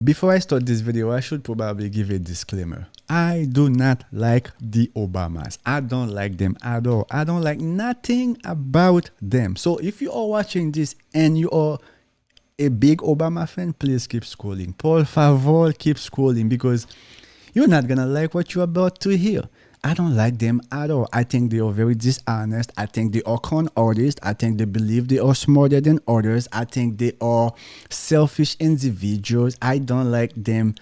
Before I start this video, I should probably give a disclaimer. I do not like the Obamas. I don't like them at all. I don't like nothing about them. So if you are watching this and you are a big Obama fan, please keep scrolling. Por favor, keep scrolling because you're not gonna like what you're about to hear. I don't like them at all. I think they are very dishonest. I think they are con artists. I think they believe they are smarter than others. I think they are selfish individuals. I don't like them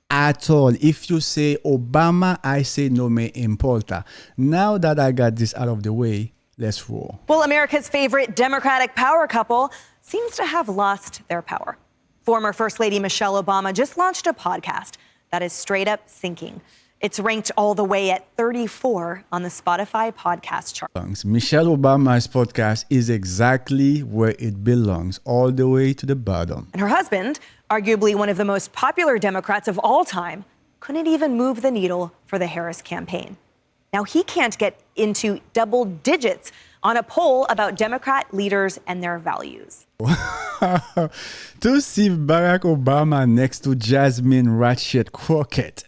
at all. If you say Obama, I say no me importa. Now that I got this out of the way, let's roll. Well, America's favorite Democratic power couple seems to have lost their power. Former First Lady Michelle Obama just launched a podcast that is straight up sinking. It's ranked all the way at 34 on the Spotify podcast chart. Michelle Obama's podcast is exactly where it belongs, all the way to the bottom. And her husband, arguably one of the most popular Democrats of all time, couldn't even move the needle for the Harris campaign. Now he can't get into double digits on a poll about Democrat leaders and their values. To see Barack Obama next to Jasmine Ratchet Crockett,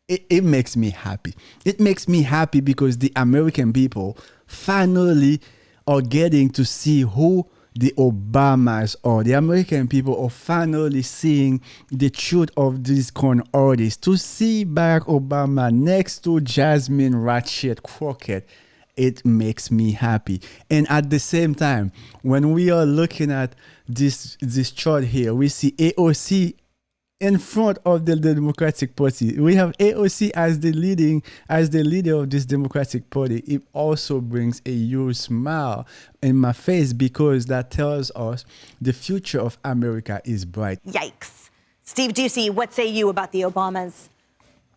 it makes me happy. It makes me happy because the American people finally are getting to see who the Obamas are. The American people are finally seeing the truth of these con artists. To see Barack Obama next to Jasmine Ratchet Crockett, it makes me happy. And at the same time, when we are looking at this chart here, we see AOC in front of the Democratic Party. We have AOC as the leader of this Democratic Party. It also brings a huge smile in my face because that tells us the future of America is bright. Yikes. Steve Ducey, what say you about the Obamas?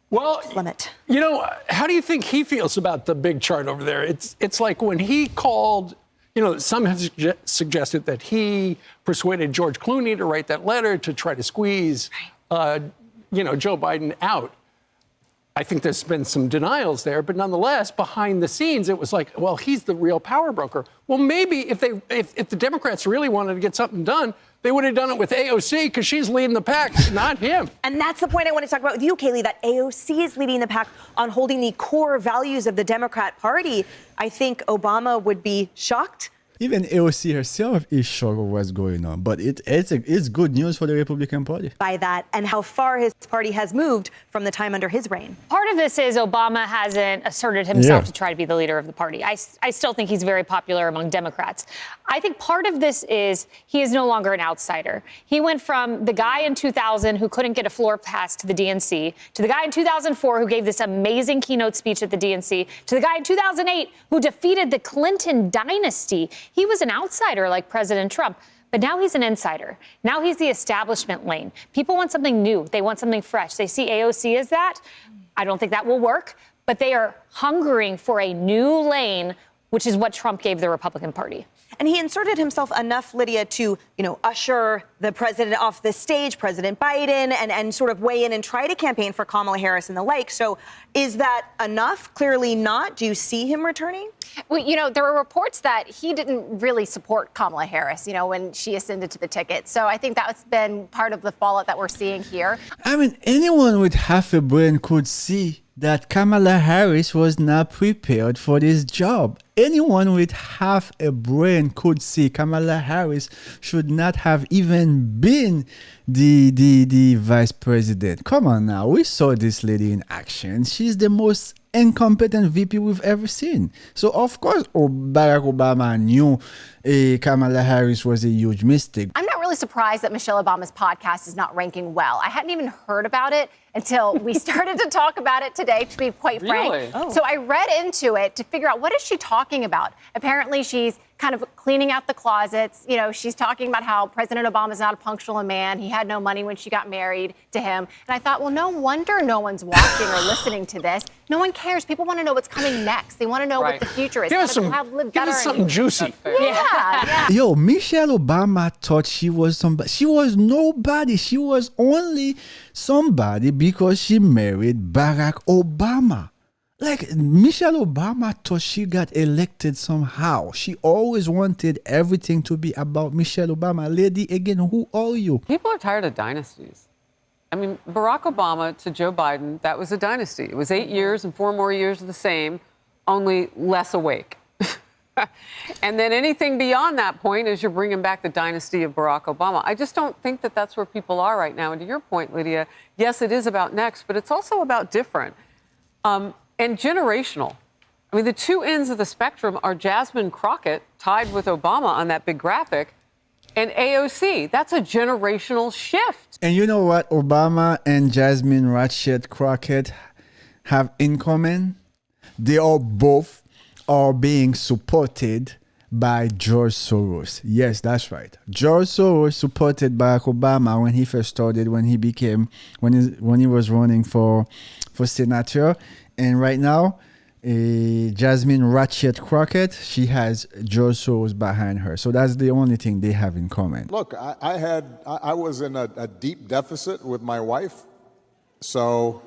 Well, Limit. you know, how do you think he feels about the big chart over there? It's like when he called, you know, some have suggested that he persuaded George Clooney to write that letter to try to squeeze, Joe Biden out. I think there's been some denials there, but nonetheless, behind the scenes, it was like, well, he's the real power broker. Well, maybe if the Democrats really wanted to get something done, they would have done it with AOC because she's leading the pack, not him. And that's the point I want to talk about with you, Kaylee, that AOC is leading the pack on holding the core values of the Democrat Party. I think Obama would be shocked. Even AOC herself is shocked of what's going on, but it's good news for the Republican Party. By that and how far his party has moved from the time under his reign. Part of this is Obama hasn't asserted himself to try to be the leader of the party. I still think he's very popular among Democrats. I think part of this is he is no longer an outsider. He went from the guy in 2000 who couldn't get a floor pass to the DNC, to the guy in 2004 who gave this amazing keynote speech at the DNC, to the guy in 2008 who defeated the Clinton dynasty. He was an outsider like President Trump, but now he's an insider. Now he's the establishment lane. People want something new. They want something fresh. They see AOC as that. I don't think that will work, but they are hungering for a new lane, which is what Trump gave the Republican Party. And he inserted himself enough, Lydia, to, usher the president off the stage, President Biden, and sort of weigh in and try to campaign for Kamala Harris and the like. So is that enough? Clearly not. Do you see him returning? Well, there were reports that he didn't really support Kamala Harris, when she ascended to the ticket. So I think that's been part of the fallout that we're seeing here. I mean, anyone with half a brain could see that Kamala Harris was not prepared for this job. Anyone with half a brain could see Kamala Harris should not have even been the vice president. Come on now, we saw this lady in action. She's the most incompetent VP we've ever seen. So of course, Barack Obama knew Kamala Harris was a huge mistake. I'm not really surprised that Michelle Obama's podcast is not ranking well. I hadn't even heard about it until we started to talk about it today, to be quite frank. Really? Oh. So I read into it to figure out what is she talking about. Apparently she's kind of cleaning out the closets. She's talking about how President Obama's not a punctual man. He had no money when she got married to him. And I thought, well, no wonder no one's watching or listening to this. No one cares. People want to know what's coming next. They want to know what the future is. Give us something juicy. Yeah. Yo, Michelle Obama thought she was somebody. She was nobody. She was only somebody because she married Barack Obama. Like, Michelle Obama thought she got elected somehow. She always wanted everything to be about Michelle Obama. Lady, again, who are you? People are tired of dynasties. I mean, Barack Obama to Joe Biden, that was a dynasty. It was 8 years and 4 more years of the same, only less awake. And then anything beyond that point is you're bringing back the dynasty of Barack Obama. I just don't think that that's where people are right now. And to your point, Lydia, yes, it is about next, but it's also about different and generational. I mean, the two ends of the spectrum are Jasmine Crockett, tied with Obama on that big graphic, and AOC. That's a generational shift. And you know what Obama and Jasmine Ratchet Crockett have in common? They are both are being supported by George Soros. Yes, that's right. George Soros supported Barack Obama when he first started, when he was running for senator. And right now, Jasmine Ratchet Crockett, she has George Soros behind her. So that's the only thing they have in common. Look, I was in a deep deficit with my wife, so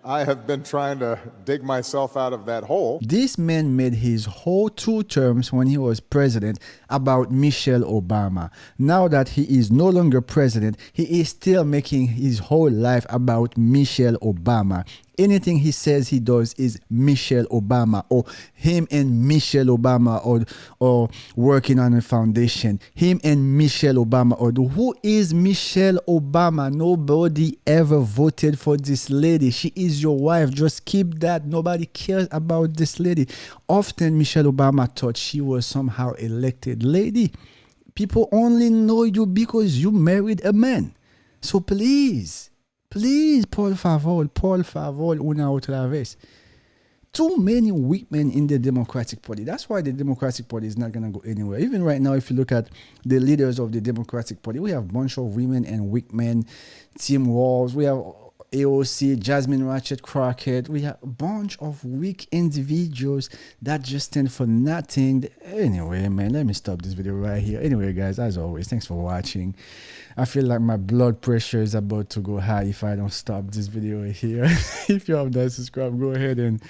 I have been trying to dig myself out of that hole. This man made his whole 2 terms when he was president about Michelle Obama. Now that he is no longer president, he is still making his whole life about Michelle Obama. Anything he says he does is Michelle Obama, or him and Michelle Obama, or working on a foundation. Him and Michelle Obama, or who is Michelle Obama? Nobody ever voted for this lady. She is your wife. Just keep that. Nobody cares about this lady. Often Michelle Obama thought she was somehow elected lady. People only know you because you married a man. So please, por favor, una otra vez. Too many weak men in the Democratic Party. That's why the Democratic Party is not going to go anywhere. Even right now, if you look at the leaders of the Democratic Party, we have a bunch of women and weak men. Tim Walz, we have AOC, Jasmine Ratchet Crockett. We have a bunch of weak individuals that just stand for nothing. Anyway, man, let me stop this video right here. Anyway, guys, as always, thanks for watching. I feel like my blood pressure is about to go high if I don't stop this video here. If you have not subscribed, go ahead and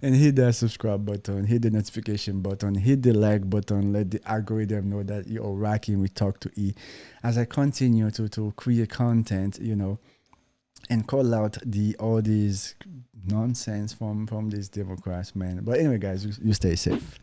hit that subscribe button, hit the notification button, hit the like button, let the algorithm know that you're rocking with Talk to E as I continue to create content, and call out all these nonsense from these Democrats, man. But anyway, guys, you stay safe.